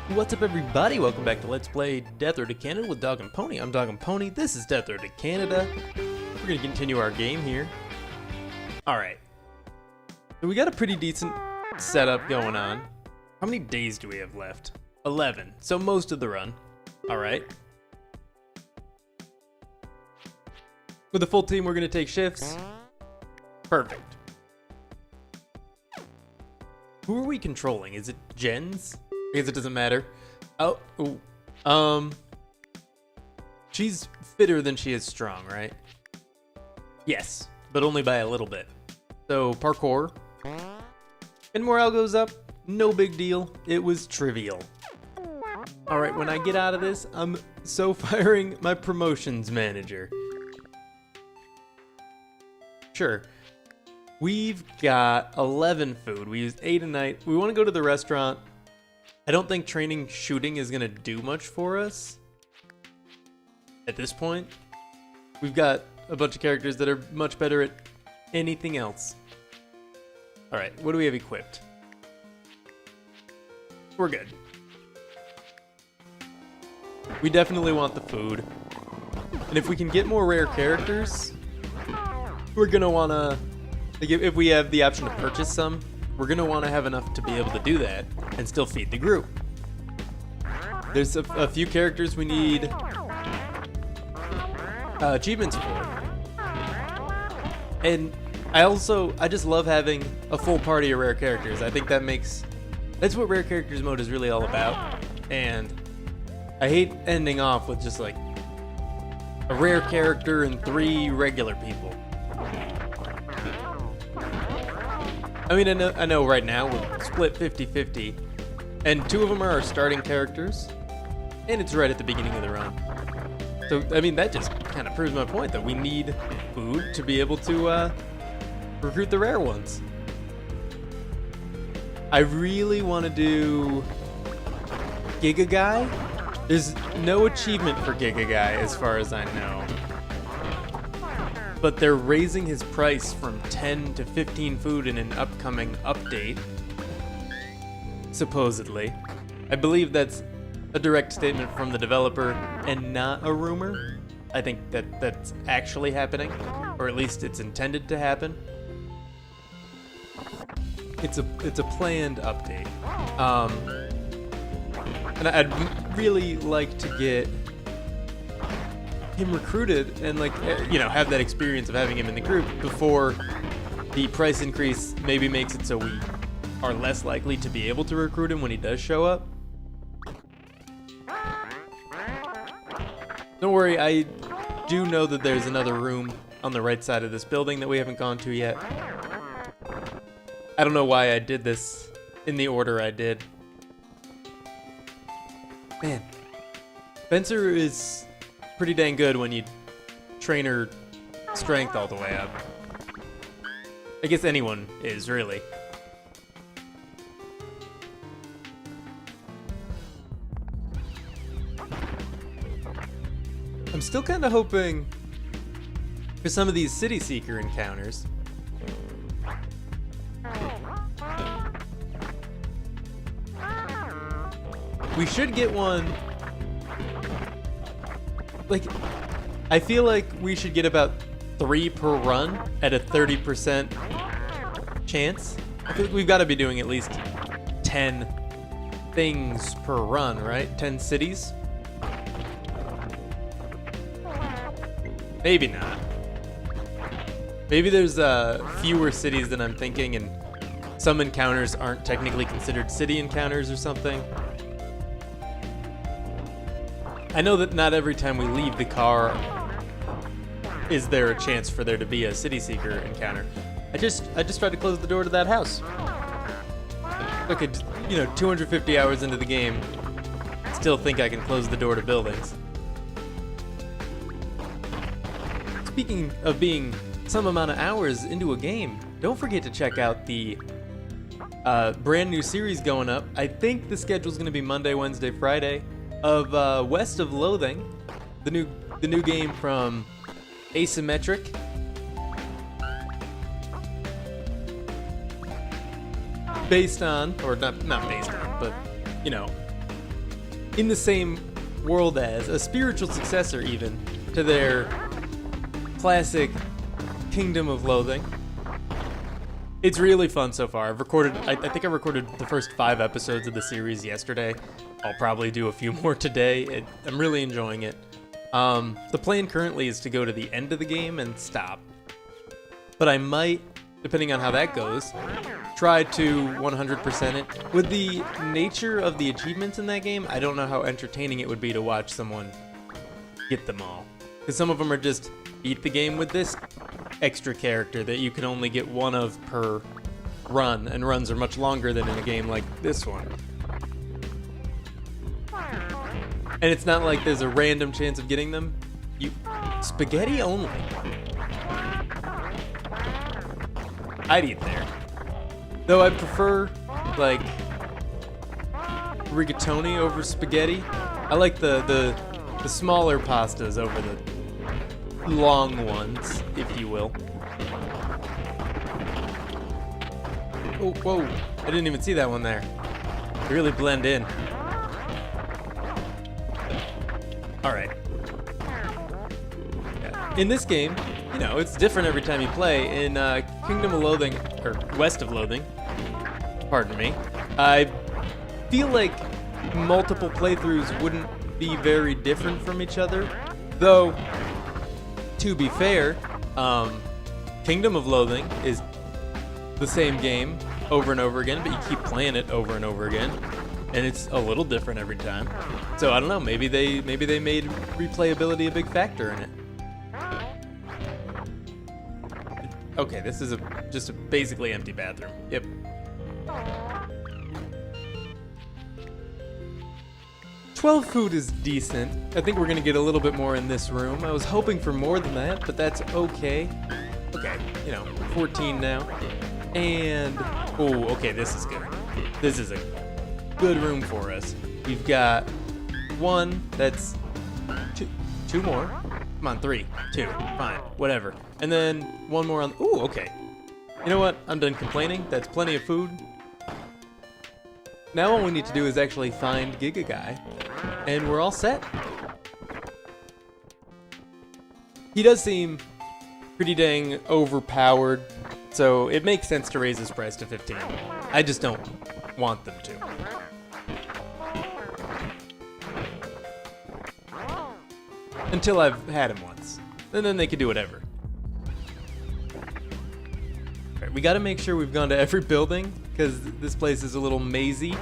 What's up, everybody? Welcome back to Let's Play Death Road to Canada with DogAndPony. I'm DogAndPony. This is Death Road to Canada. We're going to continue our game here. Alright. So we got a pretty decent setup going on. How many days do we have left? 11. So most of the run. Alright. With a full team, we're going to take shifts. Perfect. Who are we controlling? Is it Jens? I guess it doesn't matter. Oh, ooh. She's fitter than she is strong, right? Yes, but only by a little bit. So, parkour. And morale goes up. No big deal. It was trivial. Alright, when I get out of this, I'm so firing my promotions manager. Sure. We've got 11 food. We used 8 a night. We want to go to the restaurant. I don't think training shooting is going to do much for us at this point. We've got a bunch of characters that are much better at anything else. Alright, what do we have equipped? We're good. We definitely want the food. And if we can get more rare characters, we're going to want to... if we have the option to purchase some, we're going to want to have enough to be able to do that and still feed the group. There's a few characters we need achievements for. And I just love having a full party of rare characters. I think that's what rare characters mode is really all about. And I hate ending off with just like a rare character and 3 regular people. I mean, I know right now we're split 50-50, and 2 of them are our starting characters, and it's right at the beginning of the run. So, I mean, that just kind of proves my point that we need food to be able to recruit the rare ones. I really want to do Giga Guy. There's no achievement for Giga Guy as far as I know. But they're raising his price from 10 to 15 food in an upcoming update. Supposedly. I believe that's a direct statement from the developer and not a rumor. I think that's actually happening, or at least it's intended to happen. It's a planned update. And I'd really like to get him recruited and, like, you know, have that experience of having him in the group before the price increase maybe makes it so we are less likely to be able to recruit him when he does show up. Don't worry, I do know that there's another room on the right side of this building that we haven't gone to yet. I don't know why I did this in the order I did. Man, Spencer is pretty dang good when you train her strength all the way up. I guess anyone is, really. I'm still kind of hoping for some of these City Seeker encounters. We should get one. Like, I feel like we should get about 3 per run at a 30% chance. I feel like we've got to be doing at least 10 things per run, right? 10 cities? Maybe not. Maybe there's fewer cities than I'm thinking, and some encounters aren't technically considered city encounters or something. I know that not every time we leave the car is there a chance for there to be a City Seeker encounter. I just tried to close the door to that house. Okay, you know, 250 hours into the game, still think I can close the door to buildings. Speaking of being some amount of hours into a game, don't forget to check out the brand new series going up. I think the schedule's going to be Monday, Wednesday, Friday. Of West of Loathing, the new game from Asymmetric. Based on, or not based on, but, you know, in the same world as, a spiritual successor even, to their classic Kingdom of Loathing. It's really fun so far. I think I recorded the first 5 episodes of the series yesterday. I'll probably do a few more today. I'm really enjoying it. The plan currently is to go to the end of the game and stop. But I might, depending on how that goes, try to 100% it. With the nature of the achievements in that game, I don't know how entertaining it would be to watch someone get them all. Because some of them are just beat the game with this extra character that you can only get one of per run, and runs are much longer than in a game like this one. And it's not like there's a random chance of getting them. Spaghetti only. I'd eat there. Though I prefer, like, rigatoni over spaghetti. I like the smaller pastas over the long ones, if you will. Oh, whoa. I didn't even see that one there. They really blend in. Alright. Yeah. In this game, you know, it's different every time you play. In Kingdom of Loathing, or West of Loathing, pardon me, I feel like multiple playthroughs wouldn't be very different from each other. Though, to be fair, Kingdom of Loathing is the same game over and over again, but you keep playing it over and over again, and it's a little different every time. So I don't know, maybe they made replayability a big factor in it. Okay, this is just a basically empty bathroom. Yep. $12 food is decent. I think we're gonna get a little bit more in this room. I was hoping for more than that, but that's okay. Okay, you know, 14 now. And, oh, okay, this is good. This is a good room for us. We've got one that's two more. Come on, 3, 2, fine, whatever. And then one more on, ooh, okay. You know what? I'm done complaining. That's plenty of food. Now all we need to do is actually find Giga Guy, and we're all set. He does seem pretty dang overpowered, so it makes sense to raise his price to 15. I just don't want them to. Until I've had him once. And then they can do whatever. Alright, we gotta make sure we've gone to every building, because this place is a little mazy.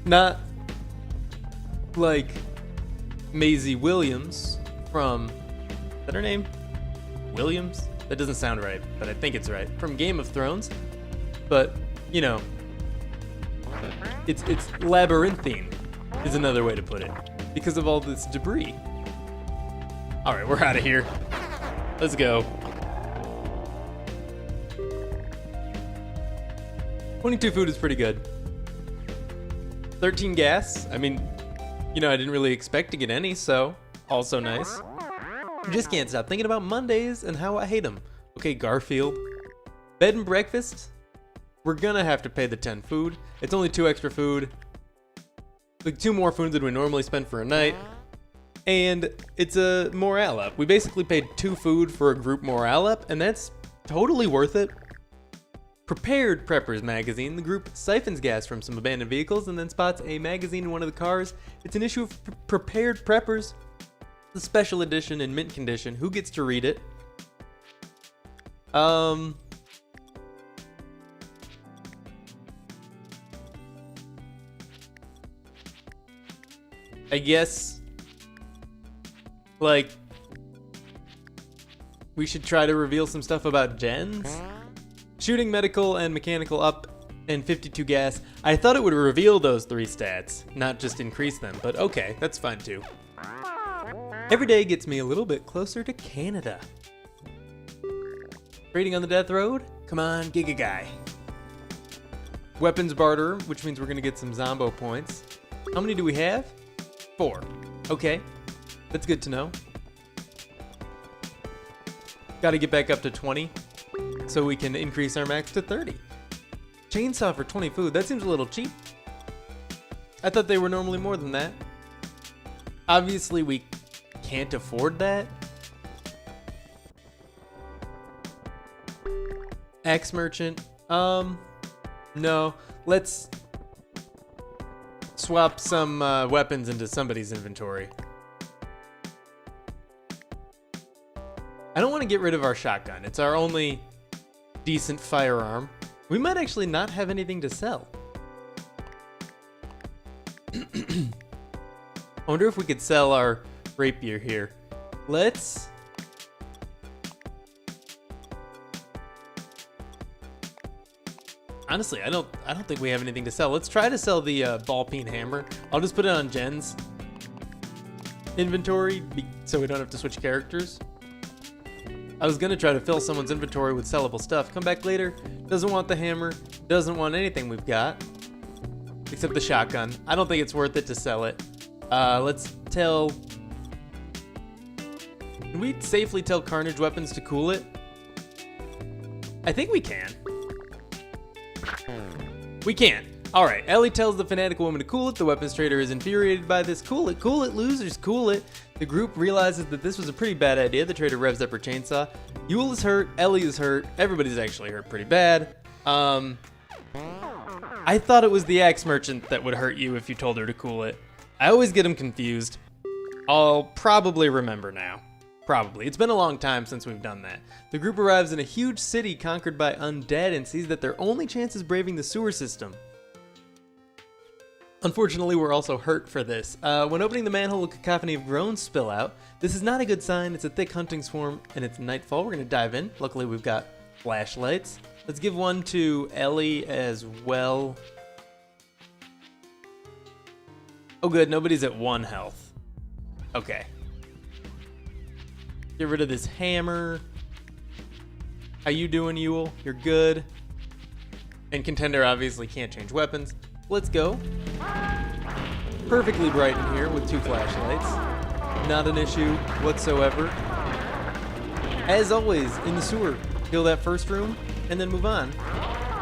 Not like Maisie Williams from, is that her name? Williams? That doesn't sound right, but I think it's right. From Game of Thrones. But, you know, it's labyrinthine is another way to put it, because of all this debris. Alright, we're out of here. Let's go. 22 food is pretty good. 13 gas. I mean, you know, I didn't really expect to get any, so also nice. Just can't stop thinking about Mondays and how I hate them. Okay, Garfield. Bed and breakfast. We're gonna have to pay the 10 food. It's only 2 extra food. Like 2 more food than we normally spend for a night. And it's a morale up. We basically paid 2 food for a group morale up, and that's totally worth it. Prepared Preppers magazine. The group siphons gas from some abandoned vehicles and then spots a magazine in one of the cars. It's an issue of Prepared Preppers. The special edition in mint condition. Who gets to read it? I guess, like, we should try to reveal some stuff about gens. Shooting, medical, and mechanical up, and 52 gas. I thought it would reveal those 3 stats, not just increase them, but okay, that's fine too. Every day gets me a little bit closer to Canada. Trading on the death road? Come on, Giga Guy. Weapons barter, which means we're gonna get some Zombo points. How many do we have? 4. Okay, that's good to know. Gotta get back up to 20. So we can increase our max to 30. Chainsaw for 20 food, that seems a little cheap. I thought they were normally more than that. Obviously, we can't afford that. Axe merchant. No. Let's swap some weapons into somebody's inventory. I don't want to get rid of our shotgun. It's our only decent firearm. We might actually not have anything to sell. I wonder if we could sell our rapier here. Let's... Honestly, I don't think we have anything to sell. Let's try to sell the ball-peen hammer. I'll just put it on Jen's inventory so we don't have to switch characters. I was gonna try to fill someone's inventory with sellable stuff. Come back later. Doesn't want the hammer. Doesn't want anything we've got. Except the shotgun. I don't think it's worth it to sell it. Let's tell... Can we safely tell Carnage Weapons to cool it? I think we can. We can. Alright, Ellie tells the fanatical woman to cool it. The weapons trader is infuriated by this. Cool it, losers, cool it. The group realizes that this was a pretty bad idea. The trader revs up her chainsaw. Yule is hurt, Ellie is hurt. Everybody's actually hurt pretty bad. I thought it was the axe merchant that would hurt you if you told her to cool it. I always get them confused. I'll probably remember now. Probably. It's been a long time since we've done that. The group arrives in a huge city conquered by undead and sees that their only chance is braving the sewer system. Unfortunately, we're also hurt for this. When opening the manhole, a cacophony of groans spill out. This is not a good sign. It's a thick hunting swarm and it's nightfall. We're going to dive in. Luckily, we've got flashlights. Let's give one to Ellie as well. Oh good, nobody's at 1 health. Okay. Get rid of this hammer. How you doing, Yule? You're good. And Contender obviously can't change weapons. Let's go. Perfectly bright in here with 2 flashlights. Not an issue whatsoever. As always, in the sewer, kill that first room and then move on.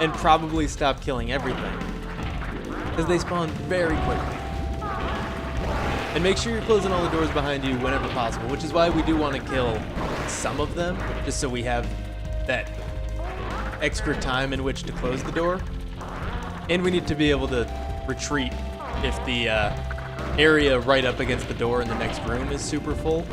And probably stop killing everything. Because they spawn very quickly. And make sure you're closing all the doors behind you whenever possible, which is why we do want to kill some of them, just so we have that extra time in which to close the door. And we need to be able to retreat if the area right up against the door in the next room is super full.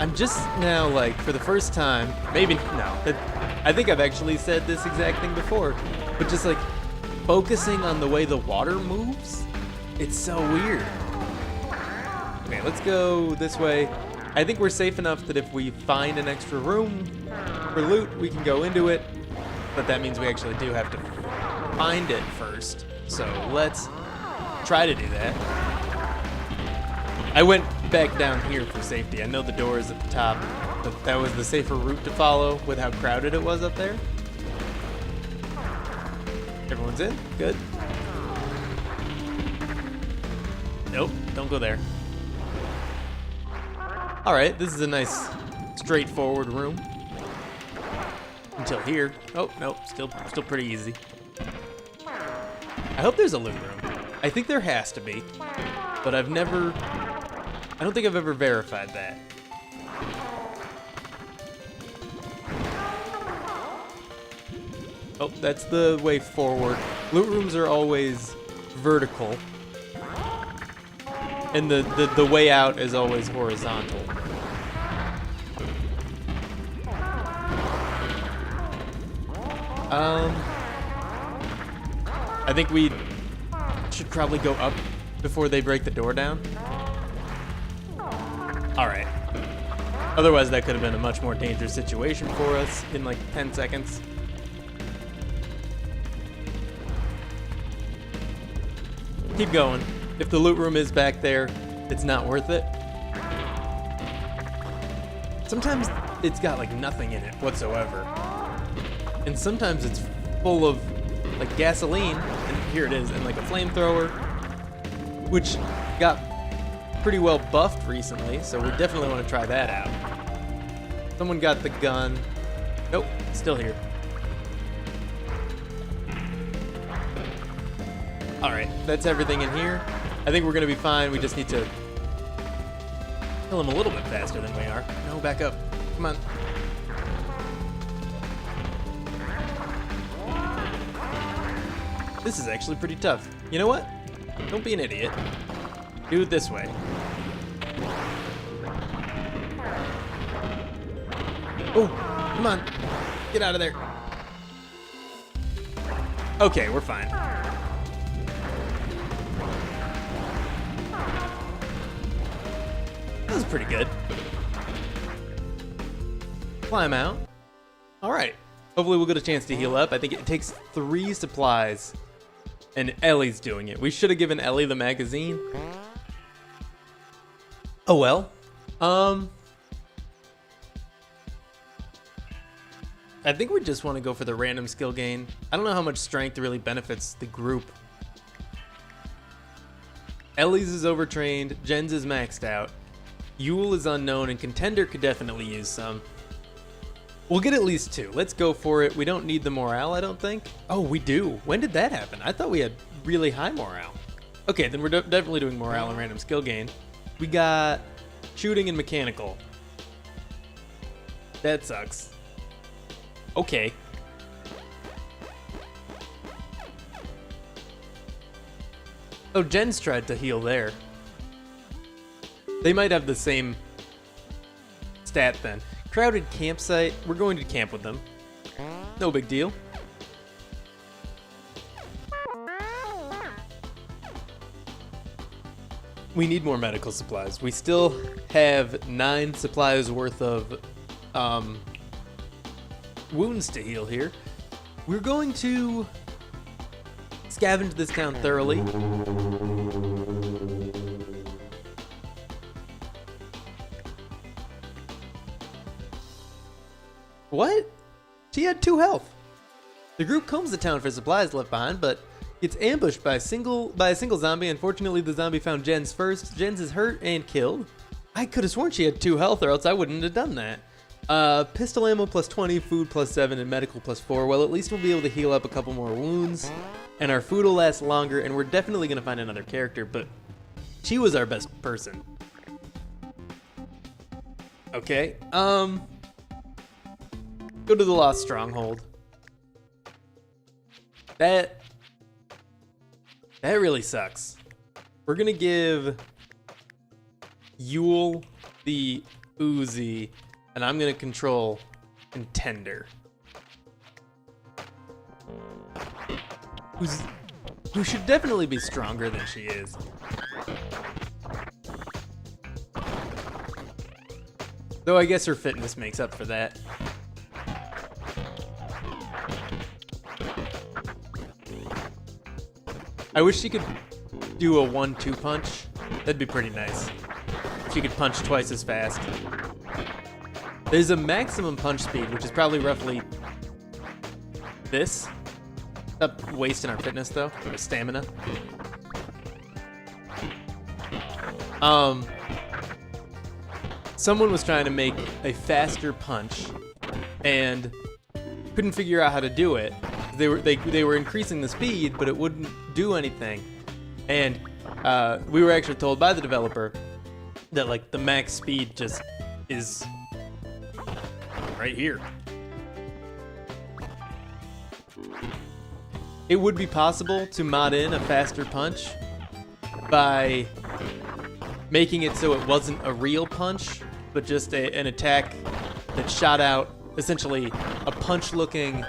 I'm just now, like, for the first time, maybe, no, I think I've actually said this exact thing before, but just like focusing on the way the water moves, it's so weird. Okay, let's go this way. I think we're safe enough that if we find an extra room for loot, we can go into it, but that means we actually do have to find it first. So let's try to do that. I went back down here for safety. I know the door is at the top, but that was the safer route to follow with how crowded it was up there. Everyone's in? Good. Nope, don't go there. Alright, this is a nice, straightforward room. Until here. Oh, nope, still pretty easy. I hope there's a loot room. I think there has to be, but I don't think I've ever verified that. Oh, that's the way forward. Loot rooms are always vertical. And the way out is always horizontal. I think we should probably go up before they break the door down. Alright. Otherwise, that could have been a much more dangerous situation for us in like 10 seconds. Keep going. If the loot room is back there, it's not worth it. Sometimes it's got like nothing in it whatsoever. And sometimes it's full of like gasoline, and here it is, and like a flamethrower, which got pretty well buffed recently, so we definitely want to try that out. Someone got the gun. Nope, still here. Alright, that's everything in here. I think we're gonna be fine. We just need to kill him a little bit faster than we are. No, back up. Come on. This is actually pretty tough. You know what? Don't be an idiot. Do it this way. Oh, come on. Get out of there. Okay, we're fine. That was pretty good. Climb out. All right. Hopefully we'll get a chance to heal up. I think it takes 3 supplies. And Ellie's doing it. We should have given Ellie the magazine. Oh well. I think we just want to go for the random skill gain. I don't know how much strength really benefits the group. Ellie's is overtrained. Jen's is maxed out. Yule is unknown, and Contender could definitely use some. We'll get at least 2. Let's go for it. We don't need the morale, I don't think. Oh, we do. When did that happen? I thought we had really high morale. Okay, then we're definitely doing morale and random skill gain. We got shooting and mechanical. That sucks. Okay. Oh, Jen's tried to heal there. They might have the same stat then. Crowded campsite. We're going to camp with them. No big deal. We need more medical supplies. We still have 9 supplies worth of wounds to heal here. We're going to scavenge this town thoroughly. What? She had 2 health. The group combs the town for supplies left behind, but gets ambushed by a single zombie. Unfortunately, the zombie found Jen's first. Jen's is hurt and killed. I could have sworn she had 2 health, or else I wouldn't have done that. Pistol ammo plus 20, food plus 7, and medical plus 4. Well, at least we'll be able to heal up a couple more wounds, and our food will last longer, and we're definitely going to find another character, but she was our best person. Okay, go to the Lost Stronghold. That really sucks. We're gonna give Yule the Uzi, and I'm gonna control Contender. Who should definitely be stronger than she is. Though I guess her fitness makes up for that. I wish she could do a 1-2 punch. That'd be pretty nice. She could punch twice as fast. There's a maximum punch speed, which is probably roughly this. Stop wasting our fitness though, or stamina. Someone was trying to make a faster punch and couldn't figure out how to do it. They were increasing the speed, but it wouldn't do anything. And we were actually told by the developer that like the max speed just is right here. It would be possible to mod in a faster punch by making it so it wasn't a real punch, but just an attack that shot out essentially a punch-looking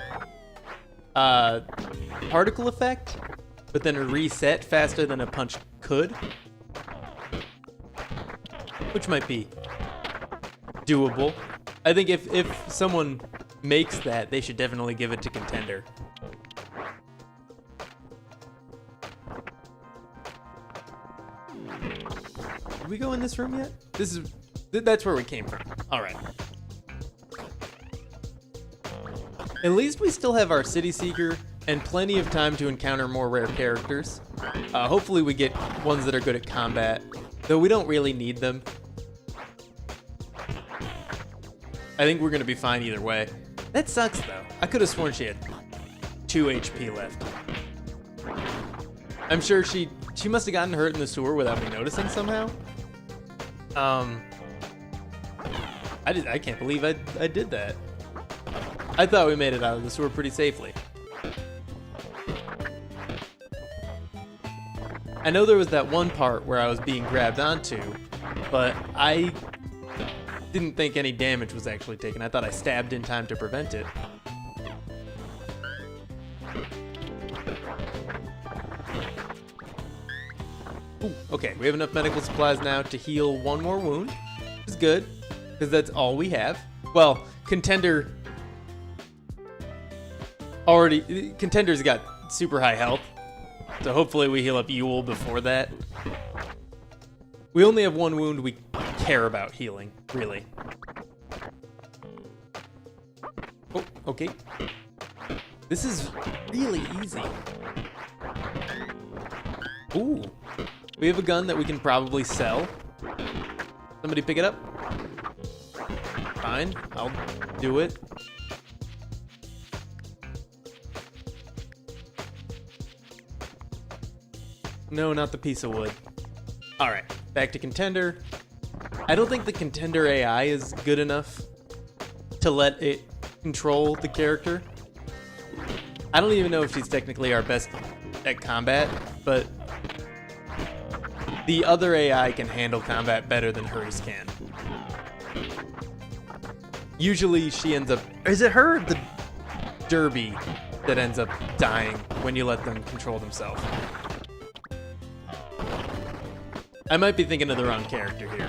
particle effect, but then a reset faster than a punch could, which might be doable. I think if someone makes that, they should definitely give it to Contender. Did we go in this room yet? That's where we came from. All right. At least we still have our City Seeker and plenty of time to encounter more rare characters. Hopefully we get ones that are good at combat, though we don't really need them. I think we're gonna be fine either way. That sucks though. I could have sworn she had 2 HP left. I'm sure she must have gotten hurt in the sewer without me noticing somehow. I can't believe I did that. I thought we made it out of the sewer pretty safely. I know there was that one part where I was being grabbed onto, but I didn't think any damage was actually taken. I thought I stabbed in time to prevent it. Ooh, okay, we have enough medical supplies now to heal 1 more wound, which is good, because that's all we have. Well, Contender's got super high health, so hopefully we heal up Yule before that. We only have 1 wound we care about healing, really. Oh, okay. This is really easy. Ooh. We have a gun that we can probably sell. Somebody pick it up? Fine, I'll do it. No, not the piece of wood. All right, back to Contender. I don't think the Contender AI is good enough to let it control the character. I don't even know if she's technically our best at combat, but the other AI can handle combat better than hers can. Usually she ends up... Is it her or the Derby that ends up dying when you let them control themselves? I might be thinking of the wrong character here.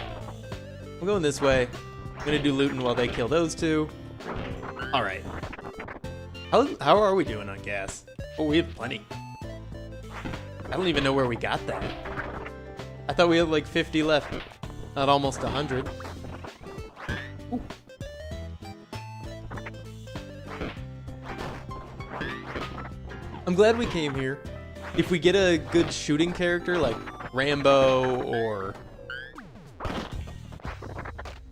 I'm going this way. I'm gonna do looting while they kill those 2. All right. How are we doing on gas? Oh, we have plenty. I don't even know where we got that. I thought we had like 50 left, not almost 100. Ooh. I'm glad we came here. If we get a good shooting character like Rambo or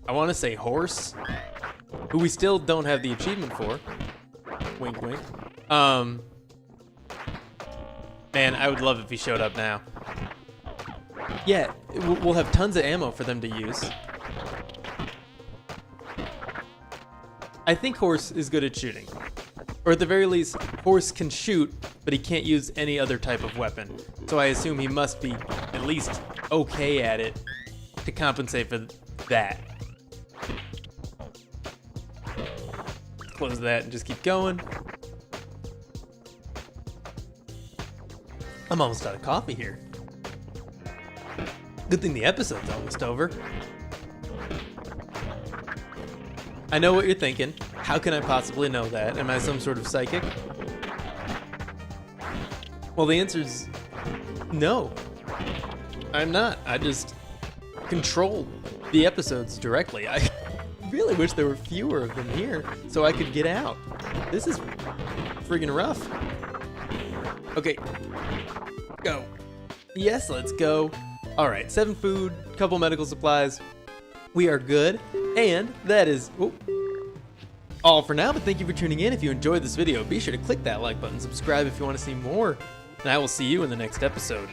I want to say Horse, who we still don't have the achievement for. Wink, wink. Man, I would love if he showed up now. Yeah, we'll have tons of ammo for them to use. I think Horse is good at shooting. Or at the very least, Horse can shoot, but he can't use any other type of weapon. So I assume he must be at least okay at it to compensate for that. Close that and just keep going. I'm almost out of coffee here. Good thing the episode's almost over. I know what you're thinking. How can I possibly know that? Am I some sort of psychic? Well, the answer is no. I'm not. I just control the episodes directly. I really wish there were fewer of them here so I could get out. This is friggin' rough. Okay. Go. Yes, let's go. All right, 7 food, couple medical supplies. We are good, and that is all for now, but thank you for tuning in. If you enjoyed this video, be sure to click that like button, subscribe if you want to see more, and I will see you in the next episode.